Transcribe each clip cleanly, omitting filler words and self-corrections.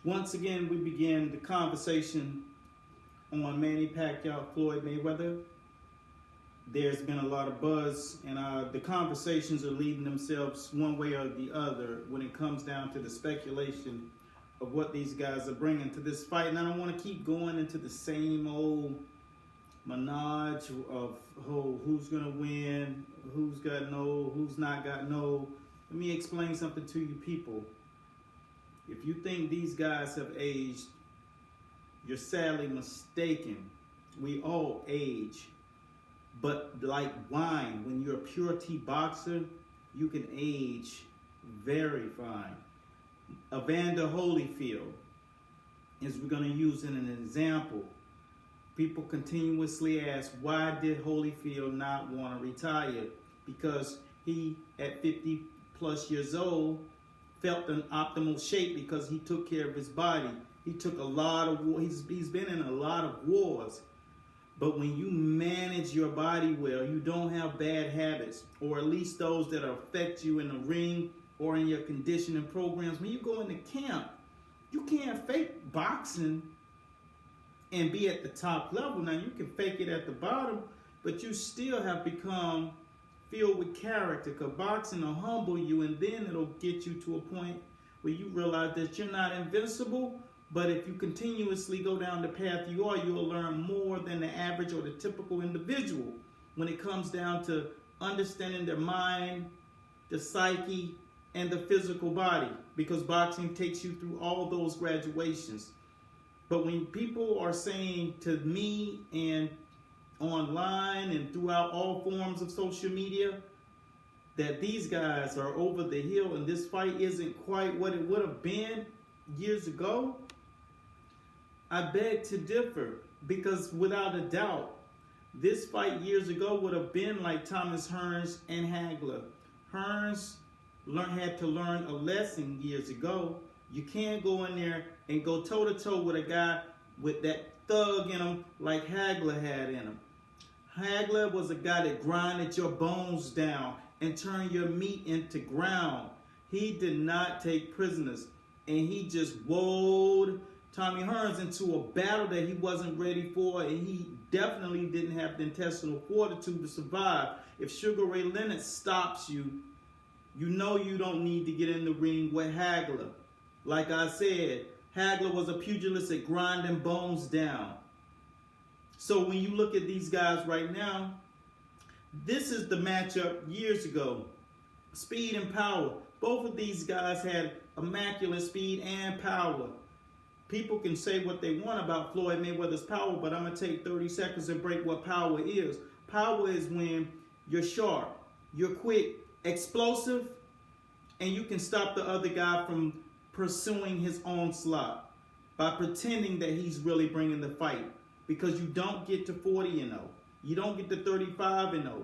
Once again, we begin the conversation on Manny Pacquiao, Floyd Mayweather. There's been a lot of buzz, and the conversations are leading themselves one way or the other when it comes down to the speculation of what these guys are bringing to this fight. And I don't want to keep going into the same old menage of who's going to win, who's got no, who's not got no. Let me explain something to you people. If you think these guys have aged, you're sadly mistaken. We all age. But like wine, when you're a pure tea boxer, you can age very fine. Evander Holyfield is we're going to use in an example. People continuously ask, why did Holyfield not want to retire? Because he, at 50 plus years old, felt in optimal shape because he took care of his body. He took a lot of war. He's been in a lot of wars. But when you manage your body well, you don't have bad habits, or at least those that affect you in the ring or in your conditioning programs. When you go into camp, you can't fake boxing and be at the top level. Now, you can fake it at the bottom, but you still have become filled with character, because boxing will humble you, and then it'll get you to a point where you realize that you're not invincible. But if you continuously go down the path you are, you'll learn more than the average or the typical individual when it comes down to understanding their mind, the psyche, and the physical body, because boxing takes you through all those graduations. But when people are saying to me and online and throughout all forms of social media that these guys are over the hill and this fight isn't quite what it would have been years ago, I beg to differ, because without a doubt, this fight years ago would have been like Thomas Hearns and Hagler. Hearns had to learn a lesson years ago. You can't go in there and go toe-to-toe with a guy with that thug in him like Hagler had in him. Hagler was a guy that grinded your bones down and turned your meat into ground. He did not take prisoners, and he just woed Tommy Hearns into a battle that he wasn't ready for, and he definitely didn't have the intestinal fortitude to survive. If Sugar Ray Leonard stops you, you know you don't need to get in the ring with Hagler. Like I said, Hagler was a pugilist at grinding bones down. So when you look at these guys right now, this is the matchup years ago. Speed and power. Both of these guys had immaculate speed and power. People can say what they want about Floyd Mayweather's power, but I'm going to take 30 seconds and break what power is. Power is when you're sharp, you're quick, explosive, and you can stop the other guy from pursuing his onslaught by pretending that he's really bringing the fight. Because you don't get to 40-0. You don't get to 35-0.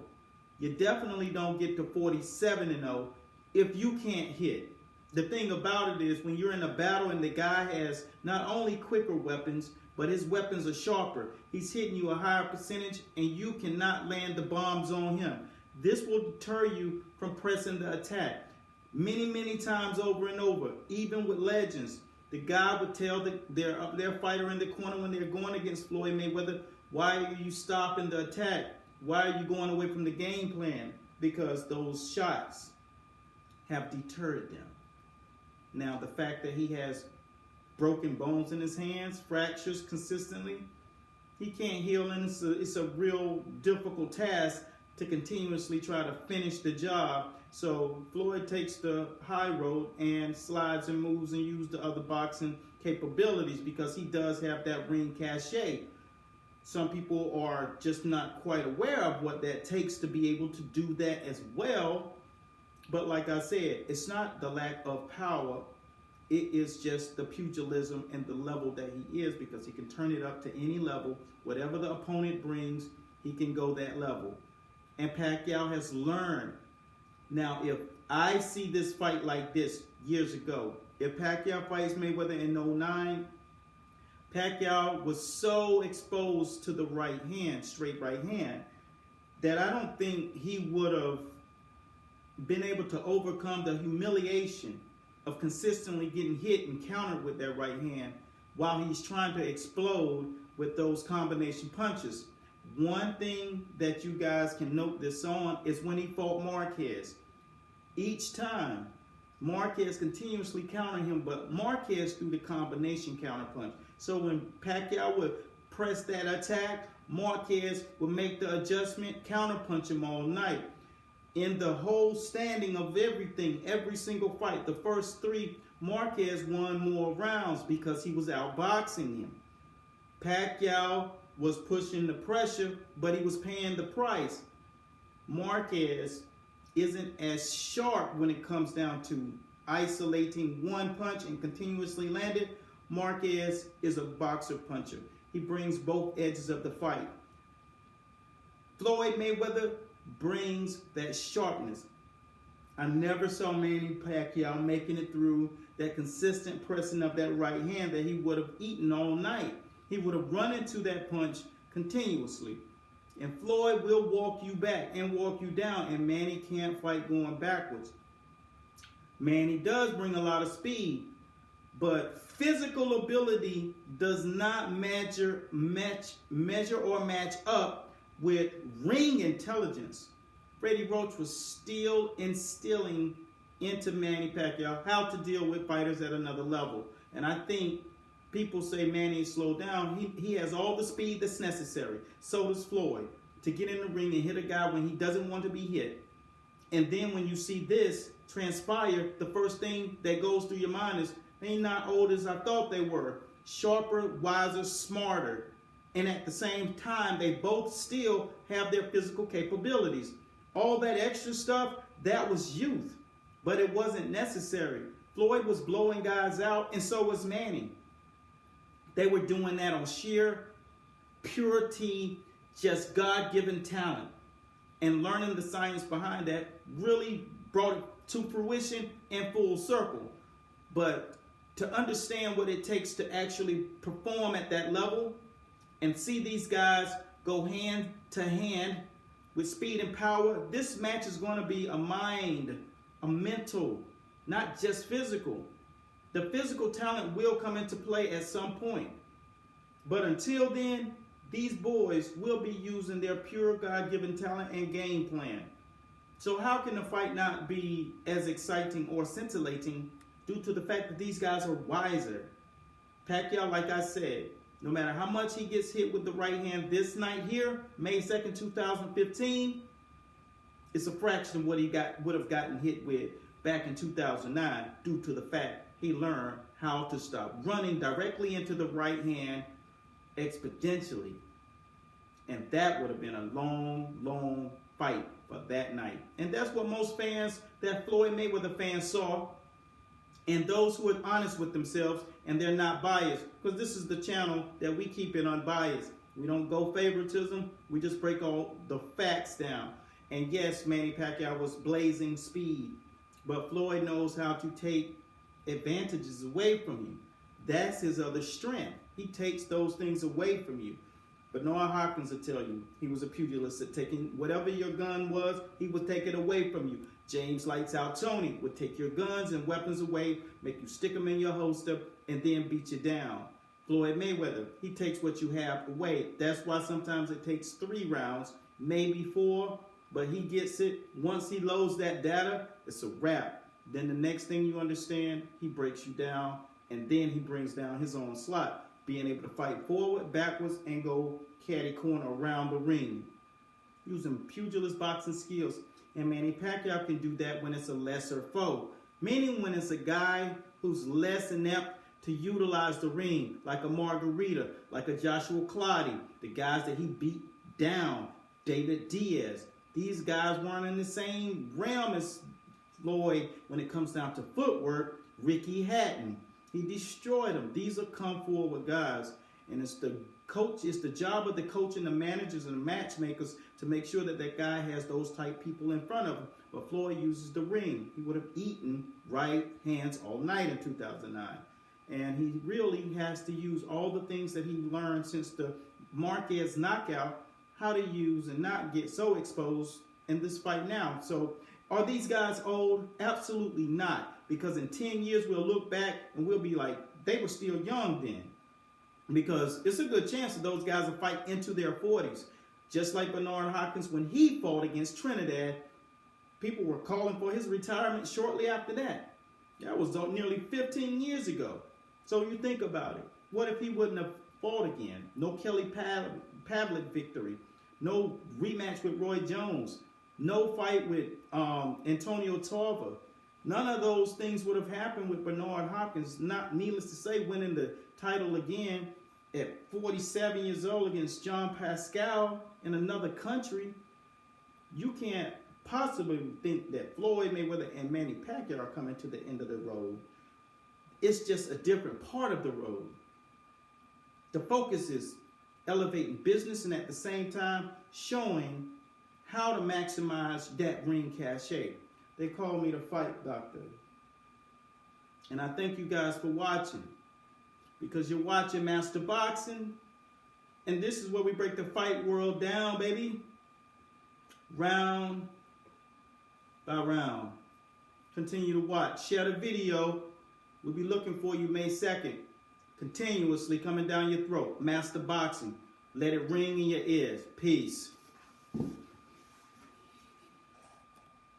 You definitely don't get to 47-0 if you can't hit. The thing about it is, when you're in a battle and the guy has not only quicker weapons, but his weapons are sharper, he's hitting you a higher percentage, and you cannot land the bombs on him. This will deter you from pressing the attack. Many times over and over, even with legends, the guy would tell their fighter in the corner when they're going against Floyd Mayweather, why are you stopping the attack? Why are you going away from the game plan? Because those shots have deterred them. Now, the fact that he has broken bones in his hands, fractures consistently, he can't heal, and it's a real difficult task to continuously try to finish the job. So Floyd takes the high road and slides and moves and uses the other boxing capabilities, because he does have that ring cachet. Some people are just not quite aware of what that takes to be able to do that as well. But like I said, it's not the lack of power. It is just the pugilism and the level that he is, because he can turn it up to any level. Whatever the opponent brings, he can go that level. And Pacquiao has learned. Now, if I see this fight like this years ago, if Pacquiao fights Mayweather in 2009, Pacquiao was so exposed to the right hand, straight right hand, that I don't think he would have been able to overcome the humiliation of consistently getting hit and countered with that right hand while he's trying to explode with those combination punches. One thing that you guys can note this on is when he fought Marquez. Each time, Marquez continuously countered him, but Marquez threw the combination counter punch. So when Pacquiao would press that attack, Marquez would make the adjustment, counter punch him all night. In the whole standing of everything, every single fight, the first three, Marquez won more rounds because he was outboxing him. Pacquiao was pushing the pressure, but he was paying the price. Marquez isn't as sharp when it comes down to isolating one punch and continuously land it. Marquez is a boxer puncher. He brings both edges of the fight. Floyd Mayweather brings that sharpness. I never saw Manny Pacquiao making it through that consistent pressing of that right hand that he would have eaten all night. He would have run into that punch continuously. And Floyd will walk you back and walk you down, and Manny can't fight going backwards. Manny does bring a lot of speed, but physical ability does not match up with ring intelligence. Freddie Roach was still instilling into Manny Pacquiao how to deal with fighters at another level. And I think people say Manny is slowed down. He has all the speed that's necessary. So does Floyd, to get in the ring and hit a guy when he doesn't want to be hit. And then when you see this transpire, the first thing that goes through your mind is, they're not old as I thought they were. Sharper, wiser, smarter. And at the same time, they both still have their physical capabilities. All that extra stuff, that was youth. But it wasn't necessary. Floyd was blowing guys out, and so was Manny. They were doing that on sheer purity, just God-given talent. And learning the science behind that really brought it to fruition in full circle. But to understand what it takes to actually perform at that level and see these guys go hand to hand with speed and power, this match is going to be a mind, a mental, not just physical. The physical talent will come into play at some point. But until then, these boys will be using their pure God-given talent and game plan. So how can the fight not be as exciting or scintillating due to the fact that these guys are wiser? Pacquiao, like I said, no matter how much he gets hit with the right hand this night here, May 2nd, 2015, it's a fraction of what he would have gotten hit with back in 2009 due to the fact he learned how to stop running directly into the right hand exponentially. And that would have been a long, long fight for that night. And that's what most fans, that Floyd Mayweather fans, saw. And those who are honest with themselves and they're not biased, because this is the channel that we keep it unbiased. We don't go favoritism. We just break all the facts down. And yes, Manny Pacquiao was blazing speed, but Floyd knows how to take advantages away from you. That's his other strength. He takes those things away from you. But Noah Hopkins will tell you, he was a pugilist at taking whatever your gun was, he would take it away from you. James Lights Out Tony would take your guns and weapons away, make you stick them in your holster, and then beat you down. Floyd Mayweather, he takes what you have away. That's why sometimes it takes 3 rounds, maybe 4, but he gets it. Once he loads that data, it's a wrap. Then the next thing you understand, he breaks you down, and then he brings down his own slot, being able to fight forward, backwards, and go catty corner around the ring, using pugilist boxing skills. And Manny Pacquiao can do that when it's a lesser foe, meaning when it's a guy who's less inept to utilize the ring, like a Margarita, like a Joshua Clottey, the guys that he beat down, David Diaz. These guys weren't in the same realm as Floyd when it comes down to footwork. Ricky Hatton, he destroyed them. These are come forward guys, and it's the coach, it's the job of the coach and the managers and the matchmakers to make sure that that guy has those type people in front of him. But Floyd uses the ring. He would have eaten right hands all night in 2009. And he really has to use all the things that he learned since the Marquez knockout, how to use and not get so exposed in this fight now. So are these guys old? Absolutely not. Because in 10 years, we'll look back and we'll be like, they were still young then. Because it's a good chance that those guys will fight into their 40s. Just like Bernard Hopkins, when he fought against Trinidad, people were calling for his retirement shortly after that. That was nearly 15 years ago. So you think about it. What if he wouldn't have fought again? No Kelly Pavlik victory. No rematch with Roy Jones. No fight with Antonio Tarver. None of those things would have happened with Bernard Hopkins. Not needless to say, winning the title again at 47 years old against John Pascal in another country. You can't possibly think that Floyd Mayweather and Manny Pacquiao are coming to the end of the road. It's just a different part of the road. The focus is elevating business and at the same time showing how to maximize that ring cachet. They call me the fight doctor. And I thank you guys for watching. Because you're watching Master Boxing. And this is where we break the fight world down, baby. Round by round. Continue to watch. Share the video. We'll be looking for you May 2nd. Continuously coming down your throat. Master Boxing. Let it ring in your ears. Peace.